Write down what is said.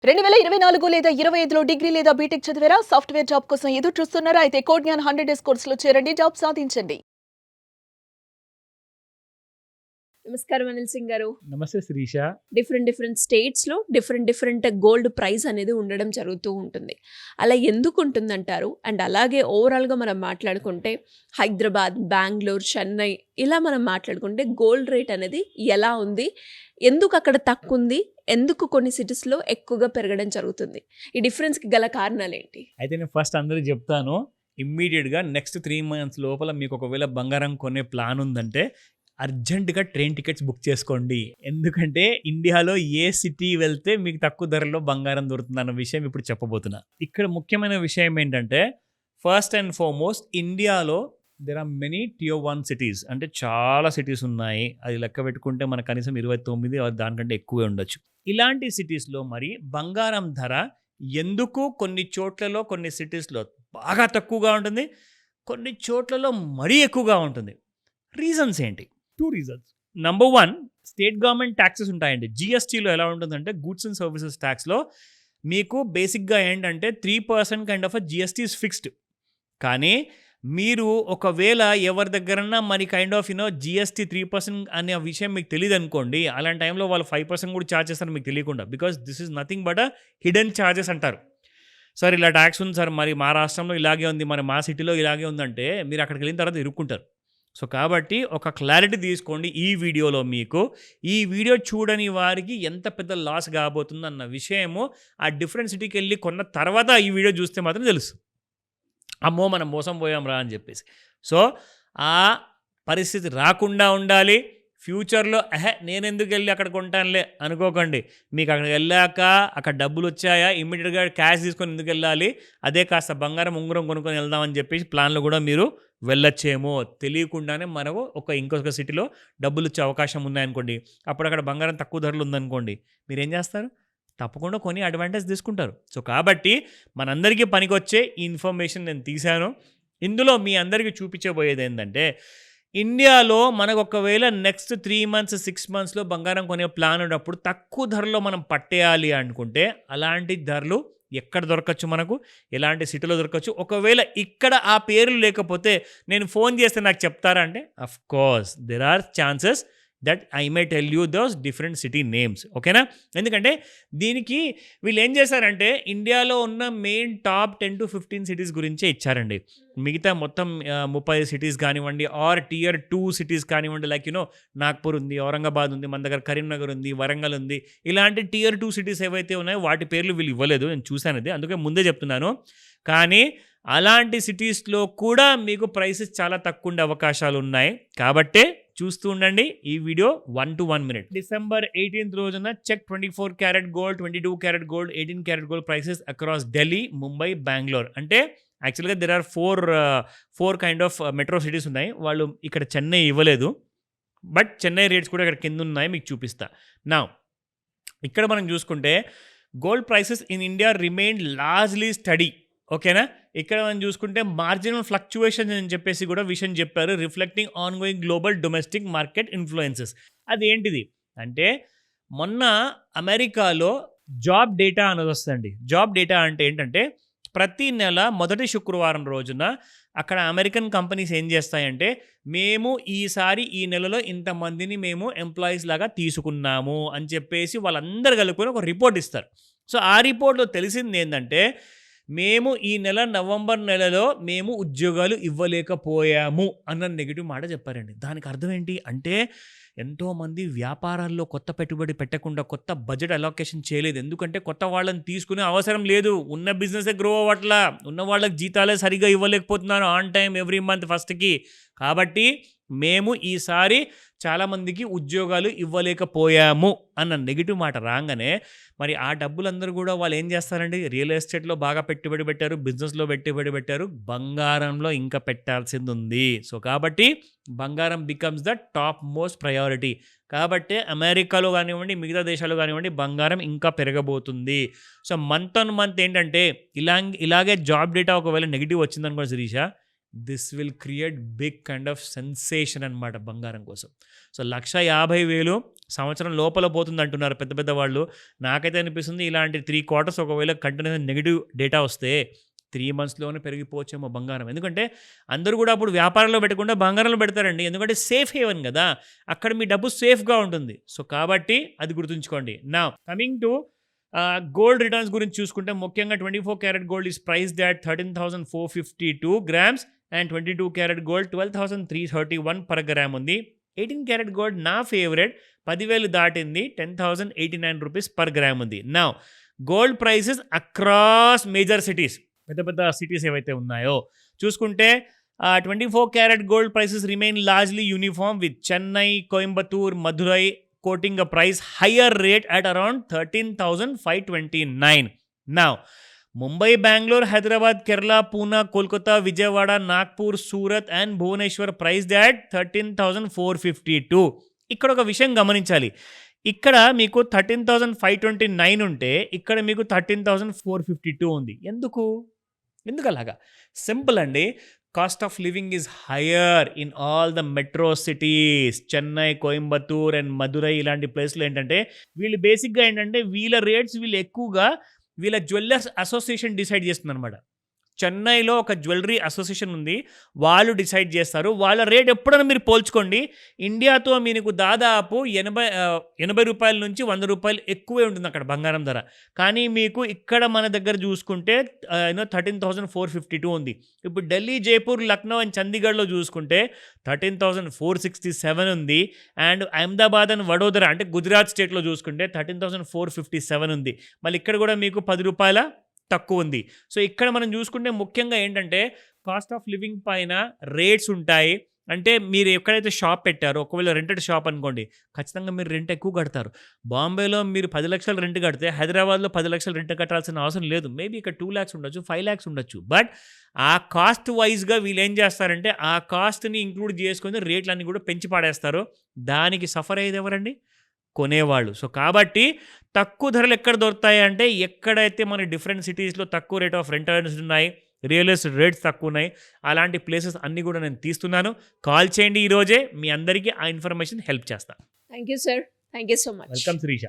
2024 లేదా 25లో డిగ్రీ లేదా బీటెక్ చదివారా? సాఫ్ట్‌వేర్ జాబ్ కోసం ఎదురు చూస్తున్నారా? అయితే కోడ్ జ్ఞాన్ 100 డేస్ కోర్సులో చేరండి. జాబ్ సాధించండి. నమస్కారం అనిల్ సింగ్ గారు. నమస్తే శిరీష. డిఫరెంట్ స్టేట్స్‌లో డిఫరెంట్ గోల్డ్ ప్రైస్ అనేది ఉండడం జరుగుతూ ఉంటుంది. అలా ఎందుకు ఉంటుందంటారు? అండ్ అలాగే ఓవరాల్‌గా మనం మాట్లాడుకుంటే హైదరాబాద్, బెంగుళూరు, చెన్నై ఇలా మనం మాట్లాడుకుంటే గోల్డ్ రేట్ అనేది ఎలా ఉంది? ఎందుకు అక్కడ తక్కువుంది? ఎందుకు కొన్ని సిటీస్‌లో ఎక్కువగా పెరగడం జరుగుతుంది? ఈ డిఫరెన్స్‌కి గల కారణాలేంటి? అయితే నేను ఫస్ట్ అందరికి చెప్తాను. ఇమ్మీడియట్‌గా నెక్స్ట్ 3 మంత్స్ లోపల మీకు ఒకవేళ బంగారం కొనే ప్లాన్ ఉందంటే అర్జెంట్‌గా ట్రైన్ టికెట్స్ బుక్ చేసుకోండి. ఎందుకంటే ఇండియాలో ఏ సిటీ వెళ్తే మీకు తక్కువ ధరలో బంగారం దొరుకుతుందన్న విషయం ఇప్పుడు చెప్పబోతున్నా. ఇక్కడ ముఖ్యమైన విషయం ఏంటంటే ఫస్ట్ అండ్ ఫార్మోస్ట్ ఇండియాలో there are many tier 1 cities. అంటే చాలా సిటీస్ ఉన్నాయి. అది లెక్క పెట్టుకుంటే మనకు కనీసం 29 దానికంటే ఎక్కువే ఉండొచ్చు. ఇలాంటి సిటీస్‌లో మరి బంగారం ధర ఎందుకు కొన్ని చోట్లలో కొన్ని సిటీస్‌లో బాగా తక్కువగా ఉంటుంది. కొన్ని చోట్లలో మరీ ఎక్కువగా ఉంటుంది. రీజన్స్ ఏంటి? 2 reasons. Number 1 state government taxes ఉంటాయండి. జీఎస్టీలో ఎలా ఉంటుందంటే గూడ్స్ అండ్ సర్వీసెస్ ట్యాక్స్‌లో మీకు బేసిక్‌గా ఏంటంటే 3% kind of GST is fixed. కానీ మీరు ఒకవేళ ఎవరి దగ్గరన్నా మరి కైండ్ ఆఫ్ జీఎస్టీ 3% అనే విషయం మీకు తెలీదనుకోండి. అలాంటి టైంలో వాళ్ళు 5% కూడా చార్జ్ చేస్తారు మీకు తెలియకుండా. Because this is nothing but hidden charges అంటారు. సార్ ఇలా ట్యాక్స్ ఉంది సార్, మరి మా రాష్ట్రంలో ఇలాగే ఉంది, మరి మా సిటీలో ఇలాగే ఉందంటే మీరు అక్కడికి వెళ్ళిన తర్వాత ఇరుక్కుంటారు. సో కాబట్టి ఒక క్లారిటీ తీసుకోండి ఈ వీడియోలో మీకు. ఈ వీడియో చూడని వారికి ఎంత పెద్ద లాస్ కాబోతుందన్న విషయము ఆ డిఫరెంట్ సిటీకి వెళ్ళి కొన్న తర్వాత ఈ వీడియో చూస్తే మాత్రం తెలుసు. అమ్మో మనం మోసం పోయాం రా అని చెప్పేసి. సో ఆ పరిస్థితి రాకుండా ఉండాలి. ఫ్యూచర్లో నేనెందుకు వెళ్ళి అక్కడ కొంటానులే అనుకోకండి. మీకు అక్కడికి వెళ్ళాక అక్కడ డబ్బులు వచ్చాయా ఇమ్మీడియట్గా క్యాష్ తీసుకొని ఎందుకు వెళ్ళాలి, అదే కాస్త బంగారం ఉంగరం కొనుక్కొని వెళ్దామని చెప్పేసి ప్లాన్లో కూడా మీరు వెళ్ళొచ్చేమో. తెలియకుండానే మనకు ఇంకొక సిటీలో డబ్బులు వచ్చే అవకాశం ఉన్నాయనుకోండి, అప్పుడు అక్కడ బంగారం తక్కువ ధరలు ఉందనుకోండి, మీరు ఏం చేస్తారు? తప్పకుండా కొని అడ్వాంటేజ్ తీసుకుంటారు. సో కాబట్టి మనందరికీ పనికొచ్చే ఈ ఇన్ఫర్మేషన్ నేను తీశాను. ఇందులో మీ అందరికీ చూపించబోయేది ఏంటంటే ఇండియాలో మనకు ఒకవేళ నెక్స్ట్ 3 మంత్స్ 6 మంత్స్లో బంగారం కొనే ప్లాన్ ఉన్నప్పుడు తక్కువ ధరలో మనం పట్టేయాలి అనుకుంటే అలాంటి ధరలు ఎక్కడ దొరకచ్చు, మనకు ఎలాంటి సిటీలో దొరకచ్చు. ఒకవేళ ఇక్కడ ఆ పేర్లు లేకపోతే నేను ఫోన్ చేస్తే నాకు చెప్తారా అంటే of course there are chances that I may tell you those different city names. ఓకేనా? ఎందుకంటే దీనికి వీళ్ళు ఏం చేశారంటే ఇండియాలో ఉన్న మెయిన్ టాప్ 10 to 15 సిటీస్ గురించే ఇచ్చారండి. మిగతా మొత్తం 30 సిటీస్ కానివ్వండి ఆర్ టియర్ 2 సిటీస్ కానివ్వండి, లైక్ నాగ్పూర్ ఉంది, ఔరంగాబాద్ ఉంది, మన దగ్గర కరీంనగర్ ఉంది, వరంగల్ ఉంది. ఇలాంటి టియర్ 2 సిటీస్ ఏవైతే ఉన్నాయో వాటి పేర్లు వీళ్ళు ఇవ్వలేదు. నేను చూశాను అది, అందుకే ముందే చెప్తున్నాను. కానీ అలాంటి సిటీస్లో కూడా మీకు ప్రైసెస్ చాలా తక్కువ ఉండే అవకాశాలు ఉన్నాయి. కాబట్టే చూస్తూ ఉండండి ఈ video 1 to 1 minute. December 18th రోజున check 24 carat gold, 22 carat gold, 18 carat gold prices across Delhi, Mumbai, Bengaluru. అంటే యాక్చువల్గా there are 4 kind of metro cities ఉన్నాయి. వాళ్ళు ఇక్కడ చెన్నై ఇవ్వలేదు, బట్ చెన్నై రేట్స్ కూడా ఇక్కడ కింద ఉన్నాయి, మీకు చూపిస్తా. నా ఇక్కడ మనం చూసుకుంటే gold prices in India remain largely study. ఓకేనా? ఇక్కడ మనం చూసుకుంటే మార్జినల్ ఫ్లక్చువేషన్స్ అని చెప్పేసి కూడా విషయం చెప్పారు, reflecting on going global domestic market influences. అది ఏంటిది అంటే మొన్న అమెరికాలో జాబ్ డేటా అనేది వస్తుందండి. జాబ్ డేటా అంటే ఏంటంటే ప్రతి నెల మొదటి శుక్రవారం రోజున అక్కడ అమెరికన్ కంపెనీస్ ఏం చేస్తాయంటే మేము ఈసారి ఈ నెలలో ఇంతమందిని మేము ఎంప్లాయీస్ లాగా తీసుకున్నాము అని చెప్పేసి వాళ్ళందరూ కలుపుకొని ఒక రిపోర్ట్ ఇస్తారు. సో ఆ రిపోర్ట్లో తెలిసింది ఏంటంటే మేము ఈ నవంబర్ నెలలో మేము ఉద్యోగాలు ఇవ్వలేకపోయాము అన్న నెగిటివ్ మాట చెప్పారండి. దానికి అర్థం ఏంటి అంటే ఎంతోమంది వ్యాపారాల్లో కొత్త పెట్టుబడి పెట్టకుండా కొత్త బడ్జెట్ అలొకేషన్ చేయలేదు. ఎందుకంటే కొత్త వాళ్ళని తీసుకునే అవసరం లేదు, ఉన్న బిజినెస్ గ్రో అవ్వట్లా, ఉన్న వాళ్ళకి జీతాలే సరిగా ఇవ్వలేకపోతున్నారు ఆన్ టైం ఎవ్రీ మంత్ ఫస్ట్కి. కాబట్టి మేము ఈసారి చాలామందికి ఉద్యోగాలు ఇవ్వలేకపోయాము అన్న నెగిటివ్ మాట రాగానే మరి ఆ డబ్బులందరూ కూడా వాళ్ళు ఏం చేస్తారండి, రియల్ ఎస్టేట్లో బాగా పెట్టుబడి పెట్టారు, బిజినెస్లో పెట్టుబడి పెట్టారు, బంగారంలో ఇంకా పెట్టాల్సింది ఉంది. సో కాబట్టి బంగారం becomes the top most priority. కాబట్టి అమెరికాలో కానివ్వండి, మిగతా దేశాలు కానివ్వండి, బంగారం ఇంకా పెరగబోతుంది. సో మంత్ ఆన్ మంత్ ఏంటంటే ఇలాగే జాబ్ డేటా ఒకవేళ నెగిటివ్ వచ్చిందనుకో Sirisha, this will create big kind of sensation అనమాట బంగారం కోసం. సో 1,50,000 సంవత్సరం లోపల పోతుంది అంటున్నారు పెద్ద పెద్ద వాళ్ళు. నాకైతే అనిపిస్తుంది ఇలాంటి 3 క్వార్టర్స్ ఒకవేళ కంటిన్యూస్ నెగిటివ్ డేటా వస్తే 3 మంత్స్‌లోనే పెరిగిపోవచ్చేమో బంగారం. ఎందుకంటే అందరూ కూడా అప్పుడు వ్యాపారంలో పెట్టకుండా బంగారంలో పెడతారండి. ఎందుకంటే సేఫ్ హేవెన్ కదా! అక్కడ మీ డబ్బు సేఫ్‌గా ఉంటుంది. సో కాబట్టి అది గుర్తుంచుకోండి. Now coming to gold returns గురించి చూసుకుంటే ముఖ్యంగా 24 carat gold is priced at 13,452 grams and 22 carat gold 12,331 per gram ఉంది. 18 క్యారెట్ గోల్డ్ నా ఫేవరెట్ 10,000 దాటింది, 10,089 రూపీస్ పర్ గ్రామ్ ఉంది. Now gold prices across major cities, పెద్ద పెద్ద సిటీస్ ఏవైతే ఉన్నాయో చూసుకుంటే 24 carat gold prices remain largely uniform with Chennai, Coimbatore, Madurai quoting a price higher rate at around 13,529. Now, Mumbai, Bangalore, Hyderabad, Kerala, Pune, Kolkata, Vijayawada, Nagpur, Surat and Bhubaneswar priced at 13,452. ఇక్కడ ఒక విషయం గమనించాలి. ఇక్కడ మీకు 13,529 ఉంటే ఇక్కడ మీకు 13,452 ఉంది. ఎందుకు అలాగా? సింపుల్ అండి. Cost of living is higher in all the metro cities. Chennai, Coimbatore and Madurai ఇలాంటి ప్లేస్లో ఏంటంటే వీళ్ళు బేసిక్గా ఏంటంటే వీళ్ళ రేట్స్ వీళ్ళు ఎక్కువగా వీళ్ళ జ్యువెలర్స్ అసోసియేషన్ డిసైడ్ చేస్తుంది అనమాట. చెన్నైలో ఒక జ్యువెలరీ అసోసియేషన్ ఉంది, వాళ్ళు డిసైడ్ చేస్తారు. వాళ్ళ రేట్ ఎప్పుడైనా మీరు పోల్చుకోండి, ఇండియాతో మీకు దాదాపు 80 రూపాయల నుంచి 100 రూపాయలు ఎక్కువే ఉంటుంది అక్కడ బంగారం ధర. కానీ మీకు ఇక్కడ మన దగ్గర చూసుకుంటే 13,452 ఉంది. ఇప్పుడు ఢిల్లీ, జైపూర్, లక్నో అండ్ చండీగఢ్లో చూసుకుంటే 13,467 ఉంది. అండ్ అహ్మదాబాద్ అండ్ వడోదర అంటే గుజరాత్ స్టేట్లో చూసుకుంటే 13,457 ఉంది. మళ్ళీ ఇక్కడ కూడా మీకు 10 రూపాయల తక్కువ ఉంది. సో ఇక్కడ మనం చూసుకుంటే ముఖ్యంగా ఏంటంటే కాస్ట్ ఆఫ్ లివింగ్ పైన రేట్స్ ఉంటాయి. అంటే మీరు ఎక్కడైతే షాప్ పెట్టారో ఒకవేళ రెంటెడ్ షాప్ అనుకోండి, ఖచ్చితంగా మీరు రెంట్ ఎక్కువ కడతారు. బాంబేలో మీరు 10 లక్షలు రెంట్ కడితే హైదరాబాద్లో 10 లక్షలు రెంట్ కట్టాల్సిన అవసరం లేదు. మేబీ ఇక్కడ 2 lakhs ఉండొచ్చు, 5 lakhs ఉండొచ్చు. బట్ ఆ కాస్ట్ వైజ్గా వీళ్ళు ఏం చేస్తారంటే ఆ కాస్ట్ని ఇంక్లూడ్ చేసుకొని రేట్లన్నీ కూడా పెంచి పాడేస్తారు. దానికి సఫర్ అయ్యేది ఎవరండి? కొనేవాళ్ళు. సో కాబట్టి తక్కువ ధరలు ఎక్కడ దొరుకుతాయి అంటే ఎక్కడైతే మన డిఫరెంట్ సిటీస్లో తక్కువ రేట్ ఆఫ్ రెంటల్స్ ఉన్నాయి, రియల్ ఎస్టేట్ రేట్స్ తక్కువ ఉన్నాయి, అలాంటి ప్లేసెస్ అన్నీ కూడా నేను తీస్తున్నాను. కాల్ చేయండి ఈరోజే, మీ అందరికీ ఆ ఇన్ఫర్మేషన్ హెల్ప్ చేస్తాను. Thank you sir. Thank you so much. Welcome Srisha.